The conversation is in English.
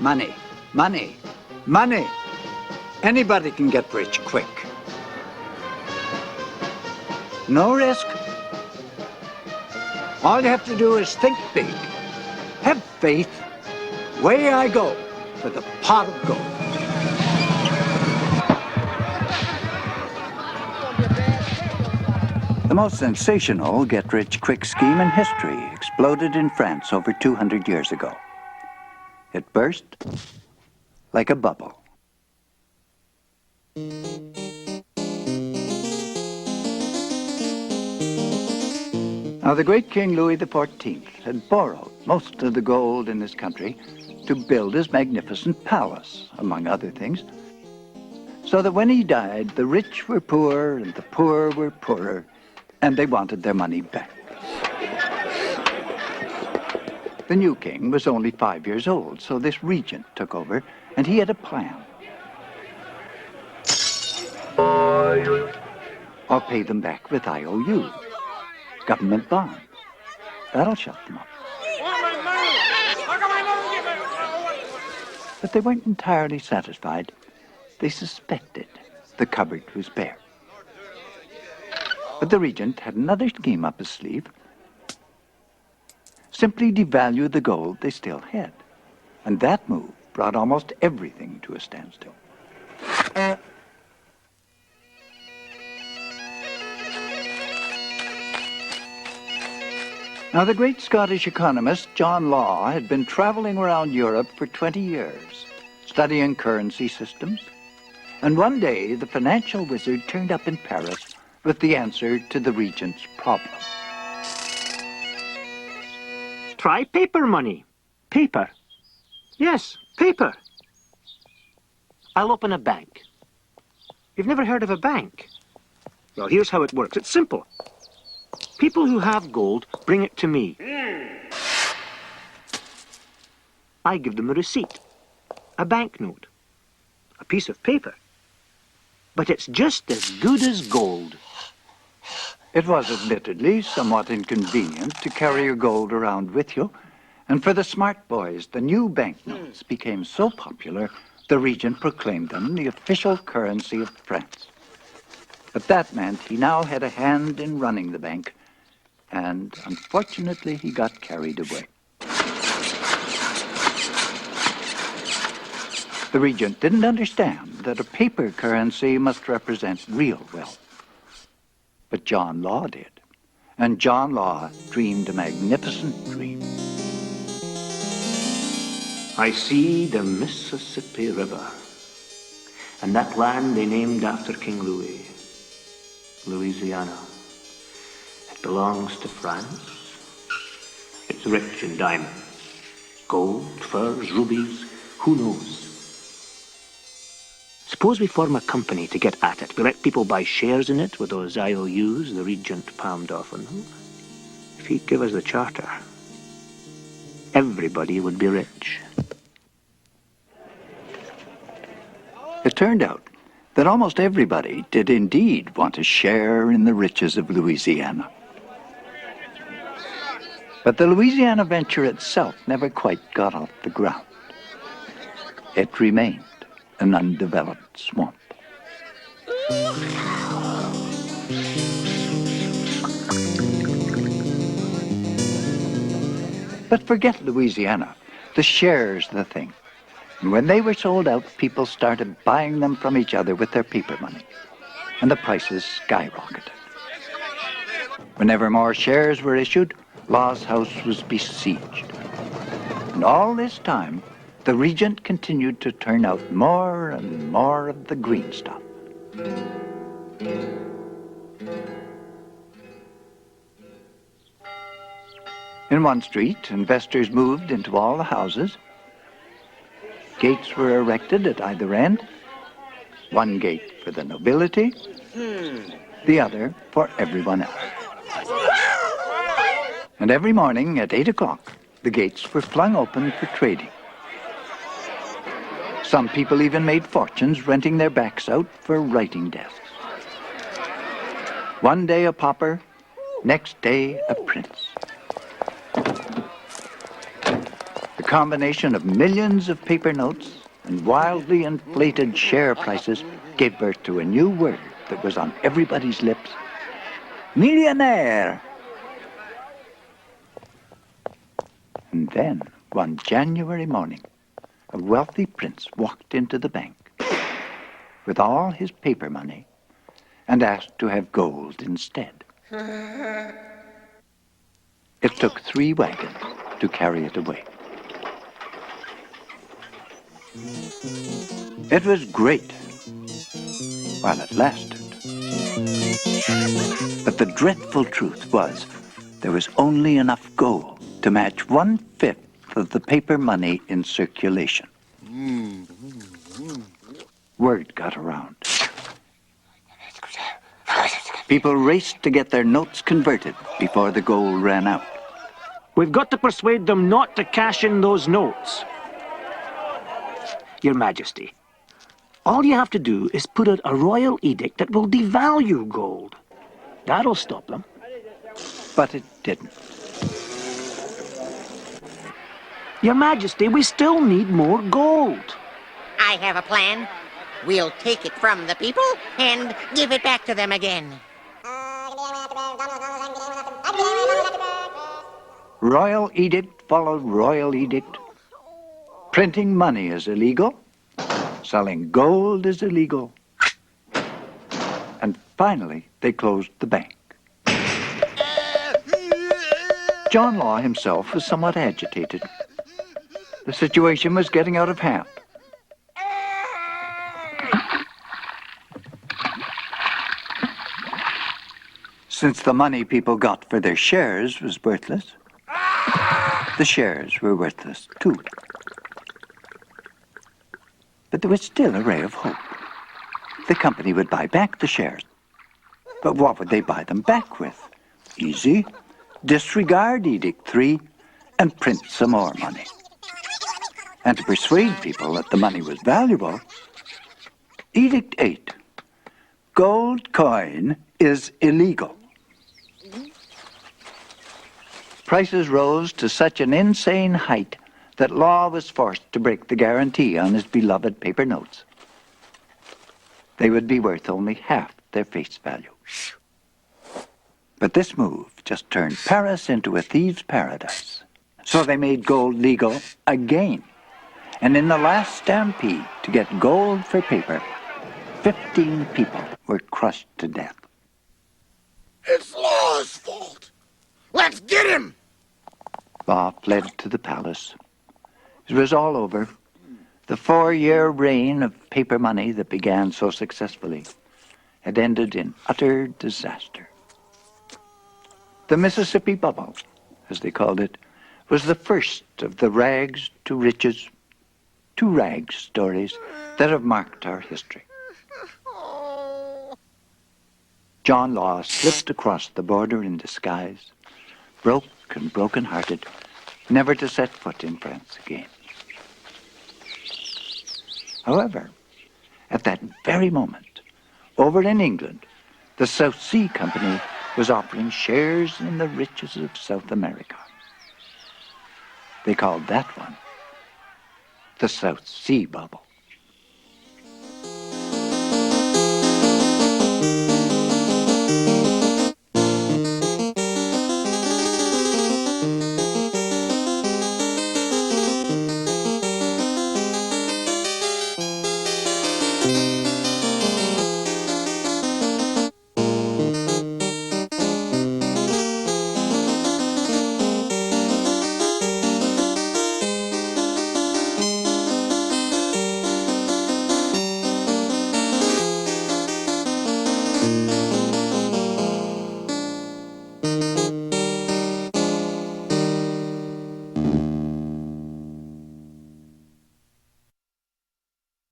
Money, money, money. Anybody can get rich quick. No risk. All you have to do is think big. Have faith. Way I go for the pot of gold. The most sensational get-rich-quick scheme in history exploded in France over 200 years ago. It burst like a bubble. Now, the great King Louis XIV had borrowed most of the gold in his country to build his magnificent palace, among other things, so that when he died, the rich were poor and the poor were poorer, and they wanted their money back. The new king was only 5 years old, so this regent took over, and he had a plan. I'll pay them back with IOU, government bond. That'll shut them up. But they weren't entirely satisfied. They suspected the cupboard was bare. But the regent had another scheme up his sleeve. Simply devalue the gold they still had. And that move brought almost everything to a standstill. Now, the great Scottish economist John Law had been traveling around Europe for 20 years, studying currency systems. And one day, the financial wizard turned up in Paris with the answer to the regent's problem. Try paper money. Paper. Yes, paper. I'll open a bank. You've never heard of a bank? Well, here's how it works. It's simple. People who have gold bring it to me. I give them a receipt, a banknote, a piece of paper. But it's just as good as gold. It was admittedly somewhat inconvenient to carry your gold around with you, and for the smart boys, the new banknotes became so popular, the regent proclaimed them the official currency of France. But that meant he now had a hand in running the bank, and unfortunately he got carried away. The regent didn't understand that a paper currency must represent real wealth. But John Law did, and John Law dreamed a magnificent dream. I see the Mississippi River, and that land they named after King Louis, Louisiana. It belongs to France. It's rich in diamonds, gold, furs, rubies, who knows? Suppose we form a company to get at it. We let people buy shares in it with those IOUs the regent palmed off on them. If he'd give us the charter, everybody would be rich. It turned out that almost everybody did indeed want a share in the riches of Louisiana. But the Louisiana venture itself never quite got off the ground. It remained an undeveloped swamp. But forget Louisiana. The share's the thing. And when they were sold out, people started buying them from each other with their paper money. And the prices skyrocketed. Whenever more shares were issued, Law's house was besieged. And all this time, the regent continued to turn out more and more of the green stuff. In one street, investors moved into all the houses. Gates were erected at either end. One gate for the nobility, the other for everyone else. And every morning at 8 o'clock, the gates were flung open for trading. Some people even made fortunes renting their backs out for writing desks. One day a pauper, next day a prince. The combination of millions of paper notes and wildly inflated share prices gave birth to a new word that was on everybody's lips. Millionaire! And then, one January morning, a wealthy prince walked into the bank with all his paper money and asked to have gold instead. It took 3 wagons to carry it away. It was great while it lasted. But the dreadful truth was there was only enough gold to match 1/5 of the paper money in circulation. Word got around. People raced to get their notes converted before the gold ran out. We've got to persuade them not to cash in those notes. Your Majesty, all you have to do is put out a royal edict that will devalue gold. That'll stop them. But it didn't. Your Majesty, we still need more gold. I have a plan. We'll take it from the people and give it back to them again. Royal edict followed royal edict. Printing money is illegal. Selling gold is illegal. And finally, they closed the bank. John Law himself was somewhat agitated. The situation was getting out of hand. Since the money people got for their shares was worthless, the shares were worthless too. But there was still a ray of hope. The company would buy back the shares. But what would they buy them back with? Easy. Disregard Edict 3 and print some more money. And to persuade people that the money was valuable, Edict 8, gold coin is illegal. Prices rose to such an insane height that Law was forced to break the guarantee on his beloved paper notes. They would be worth only half their face value. But this move just turned Paris into a thieves' paradise. So they made gold legal again. And in the last stampede to get gold for paper, 15 people were crushed to death. It's Law's fault. Let's get him! Law fled to the palace. It was all over. The 4-year reign of paper money that began so successfully had ended in utter disaster. The Mississippi Bubble, as they called it, was the first of the rags to riches, to rags stories that have marked our history. John Law slipped across the border in disguise, broke and broken-hearted, never to set foot in France again. However, at that very moment, over in England, the South Sea Company was offering shares in the riches of South America. They called that one the South Sea Bubble.